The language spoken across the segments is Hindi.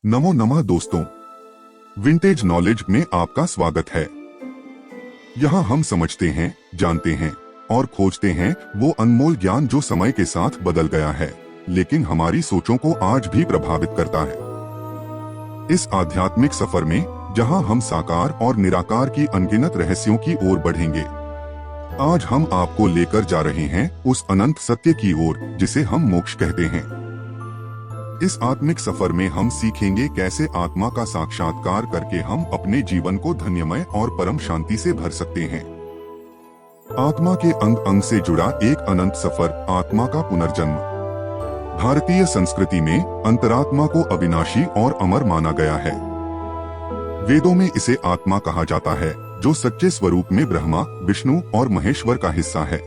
नमो नमः दोस्तों, विंटेज नॉलेज में आपका स्वागत है। यहाँ हम समझते हैं, जानते हैं और खोजते हैं वो अनमोल ज्ञान जो समय के साथ बदल गया है, लेकिन हमारी सोचों को आज भी प्रभावित करता है। इस आध्यात्मिक सफर में जहाँ हम साकार और निराकार की अनगिनत रहस्यों की ओर बढ़ेंगे, आज हम आपको लेकर जा रहे हैं उस अनंत सत्य की ओर जिसे हम मोक्ष कहते हैं। इस आत्मिक सफर में हम सीखेंगे कैसे आत्मा का साक्षात्कार करके हम अपने जीवन को धन्यमय और परम शांति से भर सकते हैं। आत्मा के अंग अंग से जुड़ा एक अनंत सफर, आत्मा का पुनर्जन्म। भारतीय संस्कृति में अंतरात्मा को अविनाशी और अमर माना गया है। वेदों में इसे आत्मा कहा जाता है, जो सच्चे स्वरूप में ब्रह्मा, विष्णु और महेश्वर का हिस्सा है।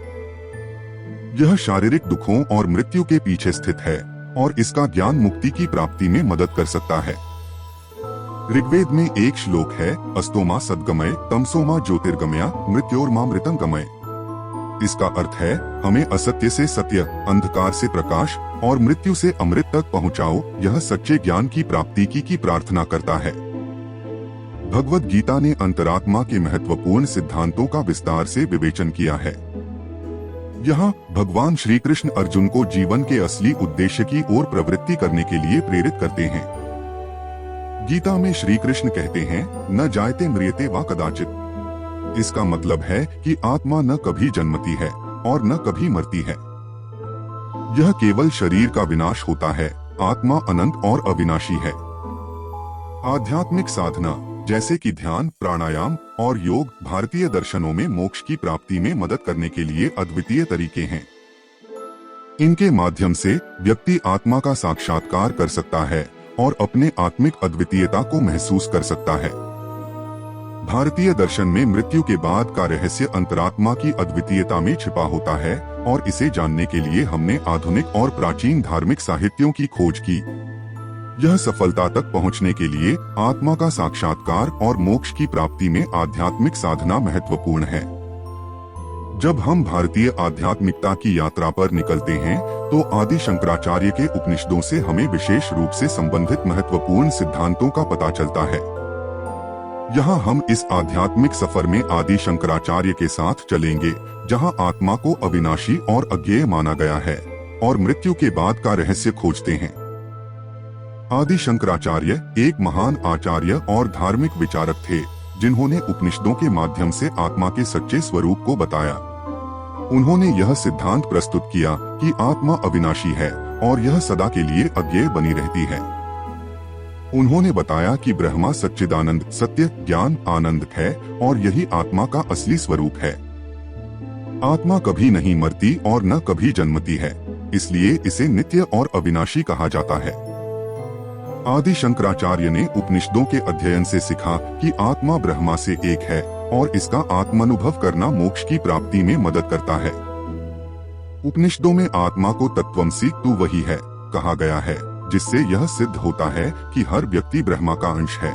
यह शारीरिक दुखों और मृत्यु के पीछे स्थित है और इसका ज्ञान मुक्ति की प्राप्ति में मदद कर सकता है। ऋग्वेद में एक श्लोक है, अस्तोमा सद्गमय तमसोमा ज्योतिर्गमया मृत्योर्मामृतं गमय। इसका अर्थ है, हमें असत्य से सत्य, अंधकार से प्रकाश और मृत्यु से अमृत तक पहुंचाओ। यह सच्चे ज्ञान की प्राप्ति की प्रार्थना करता है। भगवद गीता ने अंतरात्मा के महत्वपूर्ण सिद्धांतों का विस्तार से विवेचन किया है। यहाँ भगवान श्री कृष्ण अर्जुन को जीवन के असली उद्देश्य की ओर प्रवृत्ति करने के लिए प्रेरित करते हैं। गीता में श्री कृष्ण कहते हैं, न जायते म्रियते वा कदाचित। इसका मतलब है कि आत्मा न कभी जन्मती है और न कभी मरती है। यह केवल शरीर का विनाश होता है, आत्मा अनंत और अविनाशी है। आध्यात्मिक साधना जैसे कि ध्यान, प्राणायाम और योग भारतीय दर्शनों में मोक्ष की प्राप्ति में मदद करने के लिए अद्वितीय तरीके हैं। इनके माध्यम से व्यक्ति आत्मा का साक्षात्कार कर सकता है और अपने आत्मिक अद्वितीयता को महसूस कर सकता है। भारतीय दर्शन में मृत्यु के बाद का रहस्य अंतरात्मा की अद्वितीयता में छिपा होता है और इसे जानने के लिए हमने आधुनिक और प्राचीन धार्मिक साहित्यों की खोज की। यह सफलता तक पहुंचने के लिए आत्मा का साक्षात्कार और मोक्ष की प्राप्ति में आध्यात्मिक साधना महत्वपूर्ण है। जब हम भारतीय आध्यात्मिकता की यात्रा पर निकलते हैं, तो आदि शंकराचार्य के उपनिषदों से हमें विशेष रूप से संबंधित महत्वपूर्ण सिद्धांतों का पता चलता है। यहाँ हम इस आध्यात्मिक सफर में आदि शंकराचार्य के साथ चलेंगे, जहाँ आत्मा को अविनाशी और अज्ञेय माना गया है और मृत्यु के बाद का रहस्य खोजते हैं। आदि शंकराचार्य एक महान आचार्य और धार्मिक विचारक थे, जिन्होंने उपनिषदों के माध्यम से आत्मा के सच्चे स्वरूप को बताया। उन्होंने यह सिद्धांत प्रस्तुत किया कि आत्मा अविनाशी है और यह सदा के लिए अज्ञेय बनी रहती है। उन्होंने बताया कि ब्रह्मा सच्चिदानंद, सत्य, ज्ञान, आनंद है और यही आत्मा का असली स्वरूप है। आत्मा कभी नहीं मरती और न कभी जन्मती है, इसलिए इसे नित्य और अविनाशी कहा जाता है। आदि शंकराचार्य ने उपनिषदों के अध्ययन से सीखा कि आत्मा ब्रह्मा से एक है और इसका आत्मानुभव करना मोक्ष की प्राप्ति में मदद करता है। उपनिषदों में आत्मा को तत्त्वमसि तू वही है कहा गया है, जिससे यह सिद्ध होता है कि हर व्यक्ति ब्रह्मा का अंश है।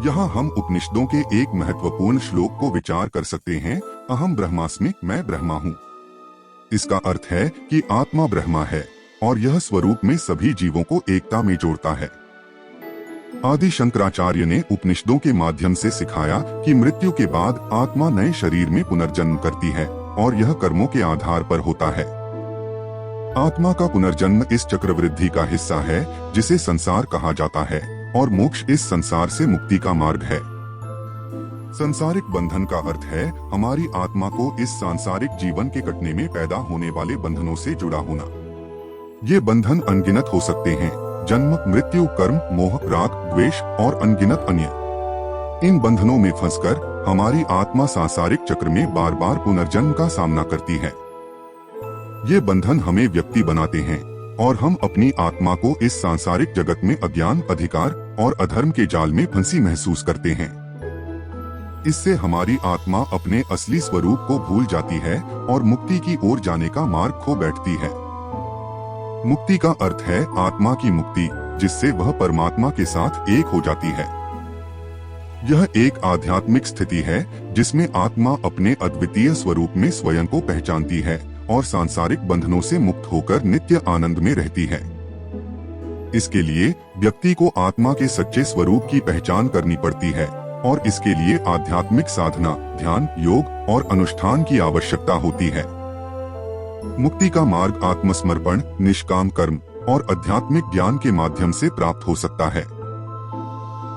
यहाँ हम उपनिषदों के एक महत्वपूर्ण श्लोक को विचार कर सकते हैं, अहम ब्रह्मास्मि, मैं ब्रह्मा हूँ। इसका अर्थ है कि आत्मा ब्रह्मा है और यह स्वरूप में सभी जीवों को एकता में जोड़ता है। आदि शंकराचार्य ने उपनिषदों के माध्यम से सिखाया कि मृत्यु के बाद आत्मा नए शरीर में पुनर्जन्म करती है और यह कर्मों के आधार पर होता है। आत्मा का पुनर्जन्म इस चक्रवृद्धि का हिस्सा है जिसे संसार कहा जाता है और मोक्ष इस संसार से मुक्ति का मार्ग है। संसारिक बंधन का अर्थ है हमारी आत्मा को इस सांसारिक जीवन के कटने में पैदा होने वाले बंधनों से जुड़ा होना। ये बंधन अनगिनत हो सकते हैं, जन्म, मृत्यु, कर्म, मोह, राग, द्वेष और अनगिनत अन्य। इन बंधनों में फंसकर हमारी आत्मा सांसारिक चक्र में बार बार पुनर्जन्म का सामना करती है। ये बंधन हमें व्यक्ति बनाते हैं और हम अपनी आत्मा को इस सांसारिक जगत में अज्ञान, अधिकार और अधर्म के जाल में फंसी महसूस करते हैं। इससे हमारी आत्मा अपने असली स्वरूप को भूल जाती है और मुक्ति की ओर जाने का मार्ग खो बैठती है। मुक्ति का अर्थ है आत्मा की मुक्ति, जिससे वह परमात्मा के साथ एक हो जाती है। यह एक आध्यात्मिक स्थिति है जिसमें आत्मा अपने अद्वितीय स्वरूप में स्वयं को पहचानती है और सांसारिक बंधनों से मुक्त होकर नित्य आनंद में रहती है। इसके लिए व्यक्ति को आत्मा के सच्चे स्वरूप की पहचान करनी पड़ती है और इसके लिए आध्यात्मिक साधना, ध्यान, योग और अनुष्ठान की आवश्यकता होती है। मुक्ति का मार्ग आत्मसमर्पण, निष्काम कर्म और आध्यात्मिक ज्ञान के माध्यम से प्राप्त हो सकता है।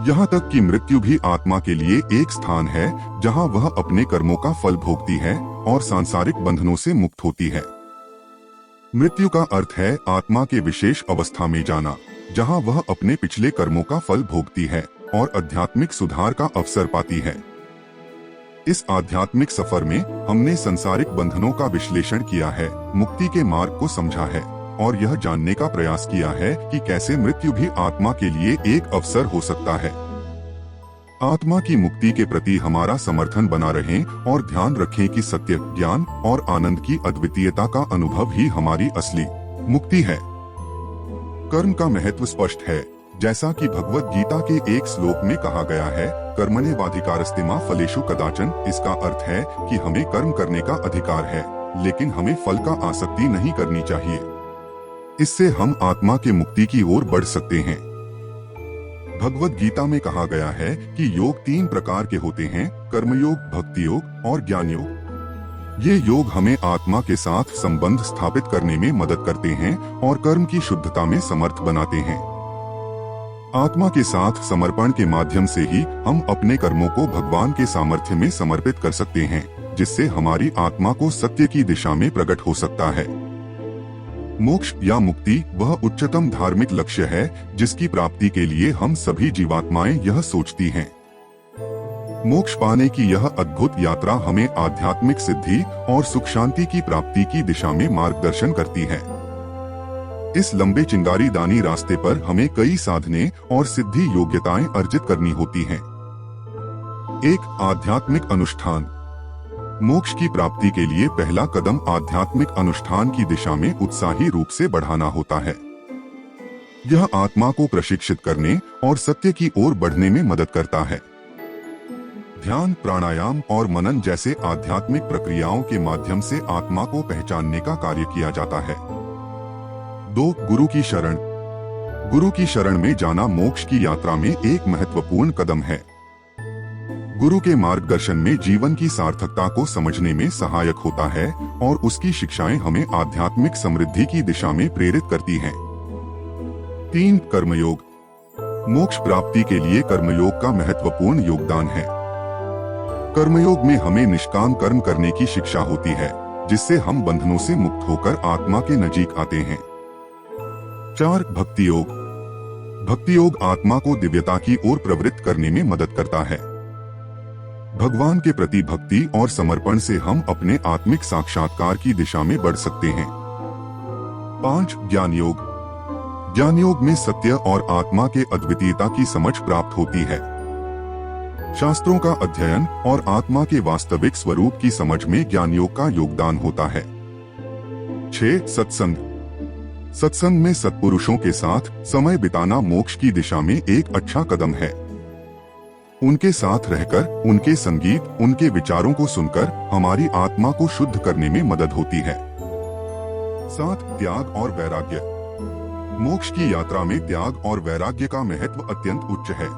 यहाँ तक कि मृत्यु भी आत्मा के लिए एक स्थान है जहाँ वह अपने कर्मों का फल भोगती है और सांसारिक बंधनों से मुक्त होती है। मृत्यु का अर्थ है आत्मा के विशेष अवस्था में जाना, जहाँ वह अपने पिछले कर्मों का फल भोगती है और आध्यात्मिक सुधार का अवसर पाती है। इस आध्यात्मिक सफर में हमने सांसारिक बंधनों का विश्लेषण किया है, मुक्ति के मार्ग को समझा है और यह जानने का प्रयास किया है कि कैसे मृत्यु भी आत्मा के लिए एक अवसर हो सकता है। आत्मा की मुक्ति के प्रति हमारा समर्थन बना रहें और ध्यान रखें कि सत्य, ज्ञान और आनंद की अद्वितीयता का अनुभव ही हमारी असली मुक्ति है। कर्म का महत्व स्पष्ट है, जैसा कि भगवत गीता के एक श्लोक में कहा गया है, कर्मण्येवाधिकारस्ते मा फलेषु कदाचन। इसका अर्थ है कि हमें कर्म करने का अधिकार है, लेकिन हमें फल का आसक्ति नहीं करनी चाहिए। इससे हम आत्मा के मुक्ति की ओर बढ़ सकते हैं। भगवत गीता में कहा गया है कि योग 3 प्रकार के होते हैं, कर्मयोग, भक्ति योग और ज्ञान योग। ये योग हमें आत्मा के साथ संबंध स्थापित करने में मदद करते हैं और कर्म की शुद्धता में समर्थ बनाते हैं। आत्मा के साथ समर्पण के माध्यम से ही हम अपने कर्मों को भगवान के सामर्थ्य में समर्पित कर सकते हैं, जिससे हमारी आत्मा को सत्य की दिशा में प्रकट हो सकता है। मोक्ष या मुक्ति वह उच्चतम धार्मिक लक्ष्य है जिसकी प्राप्ति के लिए हम सभी जीवात्माएं यह सोचती हैं। मोक्ष पाने की यह अद्भुत यात्रा हमें आध्यात्मिक सिद्धि और सुख शांति की प्राप्ति की दिशा में मार्गदर्शन करती है। इस लंबे चिंगारीदानी रास्ते पर हमें कई साधने और सिद्धि योग्यताएं अर्जित करनी होती हैं। 1. आध्यात्मिक अनुष्ठान। मोक्ष की प्राप्ति के लिए पहला कदम आध्यात्मिक अनुष्ठान की दिशा में उत्साही रूप से बढ़ाना होता है। यह आत्मा को प्रशिक्षित करने और सत्य की ओर बढ़ने में मदद करता है। ध्यान, प्राणायाम और मनन जैसे आध्यात्मिक प्रक्रियाओं के माध्यम से आत्मा को पहचानने का कार्य किया जाता है। 2. गुरु की शरण। गुरु की शरण में जाना मोक्ष की यात्रा में एक महत्वपूर्ण कदम है। गुरु के मार्गदर्शन में जीवन की सार्थकता को समझने में सहायक होता है और उसकी शिक्षाएं हमें आध्यात्मिक समृद्धि की दिशा में प्रेरित करती हैं। 3. कर्मयोग। मोक्ष प्राप्ति के लिए कर्मयोग का महत्वपूर्ण योगदान है। कर्मयोग में हमें निष्काम कर्म करने की शिक्षा होती है, जिससे हम बंधनों से मुक्त होकर आत्मा के नजीक आते हैं। 4. भक्ति योग। भक्ति योग आत्मा को दिव्यता की ओर प्रवृत्त करने में मदद करता है। भगवान के प्रति भक्ति और समर्पण से हम अपने आत्मिक साक्षात्कार की दिशा में बढ़ सकते हैं। 5. ज्ञान योग। ज्ञान योग में सत्य और आत्मा के अद्वितीयता की समझ प्राप्त होती है। शास्त्रों का अध्ययन और आत्मा के वास्तविक स्वरूप की समझ में ज्ञान योग का योगदान होता है। 6. सत्संग। सत्संग में सत्पुरुषों के साथ समय बिताना मोक्ष की दिशा में एक अच्छा कदम है। उनके साथ रहकर, उनके संगीत, उनके विचारों को सुनकर हमारी आत्मा को शुद्ध करने में मदद होती है। 7. त्याग और वैराग्य। मोक्ष की यात्रा में त्याग और वैराग्य का महत्व अत्यंत उच्च है।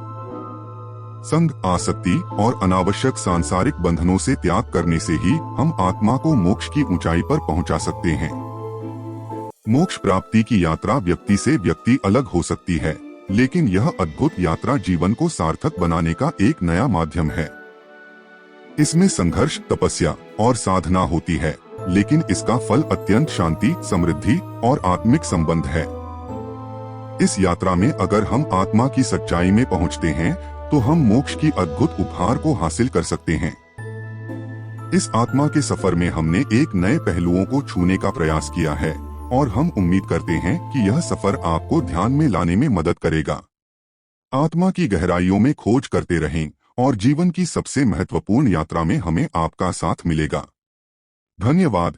संग, आसक्ति और अनावश्यक सांसारिक बंधनों से त्याग करने से ही हम आत्मा को मोक्ष की ऊंचाई पर पहुंचा सकते हैं। मोक्ष प्राप्ति की यात्रा व्यक्ति से व्यक्ति अलग हो सकती है, लेकिन यह अद्भुत यात्रा जीवन को सार्थक बनाने का एक नया माध्यम है। इसमें संघर्ष, तपस्या और साधना होती है, लेकिन इसका फल अत्यंत शांति, समृद्धि और आत्मिक संबंध है। इस यात्रा में अगर हम आत्मा की सच्चाई में पहुंचते हैं, तो हम मोक्ष की अद्भुत उपहार को हासिल कर सकते हैं। इस आत्मा के सफर में हमने एक नए पहलुओं को छूने का प्रयास किया है और हम उम्मीद करते हैं कि यह सफर आपको ध्यान में लाने में मदद करेगा। आत्मा की गहराइयों में खोज करते रहें और जीवन की सबसे महत्वपूर्ण यात्रा में हमें आपका साथ मिलेगा। धन्यवाद।